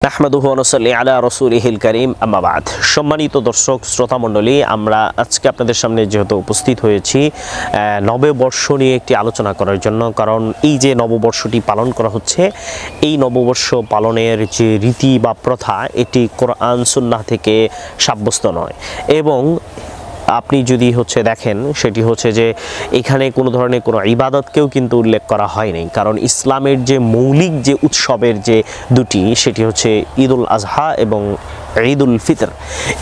নাহমাদুহু ওয়া নুসাল্লি আলা রাসূলিহিল কারীম আম্মা বা'দ। সম্মানিত দর্শক শ্রোতা মণ্ডলী, আমরা আজকে আপনাদের সামনে যেহেতু উপস্থিত হয়েছি নববর্ষ নিয়ে একটি আলোচনা করার জন্য, কারণ এই যে নববর্ষটি পালন করা হচ্ছে, এই নববর্ষ পালনের যে রীতি বা প্রথা, এটি কোরআন সুন্নাহ থেকে সাব্যস্ত নয়। এবং আপনি যদি দেখেন, সেটি হচ্ছে যে এখানে কোনো ধরনের কোনো ইবাদতকেও কিন্তু উল্লেখ করা হয়নি, কারণ ইসলামের যে মৌলিক যে উৎসবের যে দুটি, সেটি হচ্ছে ঈদুল আজহা এবং ঈদুল ফিতর।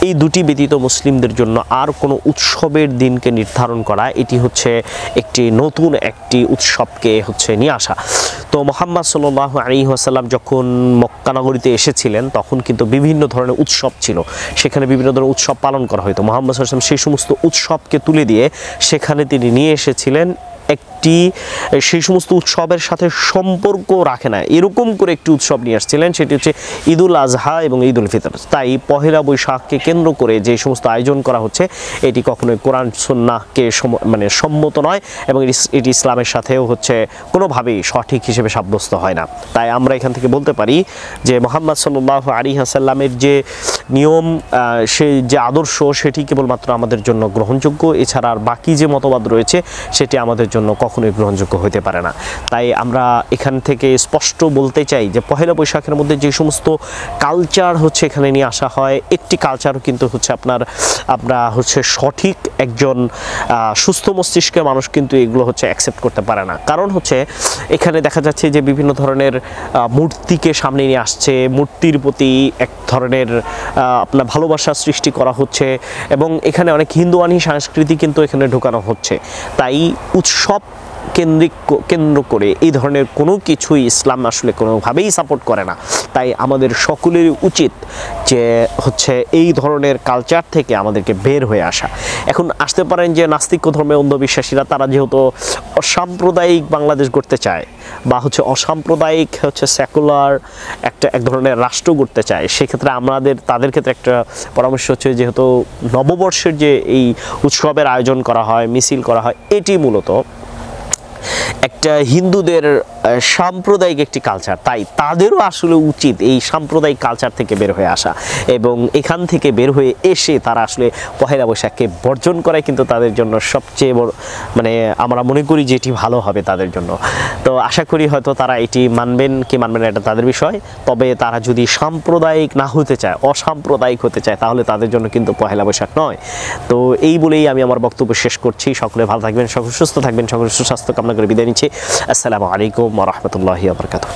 এই দুটি ব্যতীত মুসলিমদের জন্য আর কোনো উৎসবের দিনকে নির্ধারণ করা, এটি হচ্ছে একটি নতুন একটি উৎসবকে নিয়ে আসা। তো মুহাম্মদ সাল্লাল্লাহু আলাইহি ওয়াসাল্লাম যখন মক্কা নগরীতে এসেছিলেন, তখন কিন্তু বিভিন্ন ধরনের উৎসব ছিল, সেখানে বিভিন্ন ধরনের উৎসব পালন করা হতো। মুহাম্মদ সাল্লাল্লাহু আলাইহি ওয়াসাল্লাম সেই সমস্ত উৎসবকে তুলে দিয়ে সেখানে তিনি নিয়ে এসেছিলেন একটি সেই সমস্ত উৎসবের সাথে সম্পর্ক রাখে না এরকম করে একটি উৎসব নিয়ে আসছিলেন, সেটি হচ্ছে ঈদুল আজহা এবং ঈদুল ফিতর। তাই পহেলা বৈশাখকে কেন্দ্র করে যে সমস্ত আয়োজন করা হচ্ছে, এটি কখনোই কোরআন সুন্নাহকে সম্মত নয় এবং এটি ইসলামের সাথেও কোনোভাবেই সঠিক হিসেবে সাব্যস্ত হয় না। তাই আমরা এখান থেকে বলতে পারি যে মুহাম্মদ সাল্লাল্লাহু আলাইহি ওয়াসাল্লামের যে নিয়ম, সেই যে আদর্শ, সেটি কেবলমাত্র আমাদের জন্য গ্রহণযোগ্য। এছাড়া আর বাকি যে মতবাদ রয়েছে, সেটি আমাদের জন্য কখনোই গ্রহণযোগ্য হতে পারে না। তাই আমরা এখান থেকে স্পষ্ট বলতে চাই যে পহেলা বৈশাখের মধ্যে যে সমস্ত কালচার এখানে নিয়ে আসা হয়, একটি কালচারও কিন্তু আমরা সঠিক একজন সুস্থ মস্তিষ্কের মানুষ কিন্তু এগুলো অ্যাকসেপ্ট করতে পারে না। কারণ এখানে দেখা যাচ্ছে যে বিভিন্ন ধরনের মূর্তিকে সামনে নিয়ে আসছে, মূর্তির প্রতি এক ধরনের আপনার ভালোবাসা সৃষ্টি করা হচ্ছে এবং এখানে অনেক হিন্দুয়ানি সংস্কৃতি কিন্তু এখানে ঢোকানো হচ্ছে। তাই উৎসব কেন্দ্র করে এই ধরনের কোনো কিছুই ইসলাম আসলে কোনোভাবেই সাপোর্ট করে না। তাই আমাদের সকলেরই উচিত যে এই ধরনের কালচার থেকে আমাদেরকে বের হয়ে আসা। এখন আসতে পারেন যে নাস্তিক ধর্মের অন্ধবিশ্বাসীরা, তারা যেহেতু অসাম্প্রদায়িক বাংলাদেশ গড়তে চায় বা অসাম্প্রদায়িক সেকুলার এক ধরনের রাষ্ট্র গড়তে চায়, সেক্ষেত্রে তাদের ক্ষেত্রে একটা পরামর্শ হচ্ছে, যেহেতু নববর্ষের যে এই উৎসবের আয়োজন করা হয়, মিছিল করা হয়, এটি মূলত একটা হিন্দুদের সাম্প্রদায়িক একটি কালচার। তাই তাদেরও আসলে উচিত এই সাম্প্রদায়িক কালচার থেকে বের হয়ে আসা এবং এখান থেকে বের হয়ে এসে তারা আসলে পহেলা বৈশাখকে বর্জন করাই কিন্তু তাদের জন্য সবচেয়ে বড়, আমরা মনে করি যে এটি ভালো হবে তাদের জন্য। তো আশা করি হয়তো তারা এটি মানবেন কি মানবেন না, এটা তাদের বিষয়। তবে তারা যদি সাম্প্রদায়িক না হতে চায়, অসাম্প্রদায়িক হতে চায়, তাহলে তাদের জন্য কিন্তু পহেলা বৈশাখ নয়। তো এই বলেই আমি আমার বক্তব্য শেষ করছি। সকলে ভালো থাকবেন, সকলে সুস্থ থাকবেন, সকলে সুস্বাস্থ্য কামনা করে বিদায় নিচ্ছি। আসসালামু আলাইকুম ওয়া রাহমাতুল্লাহি ওয়া বারাকাতুহু।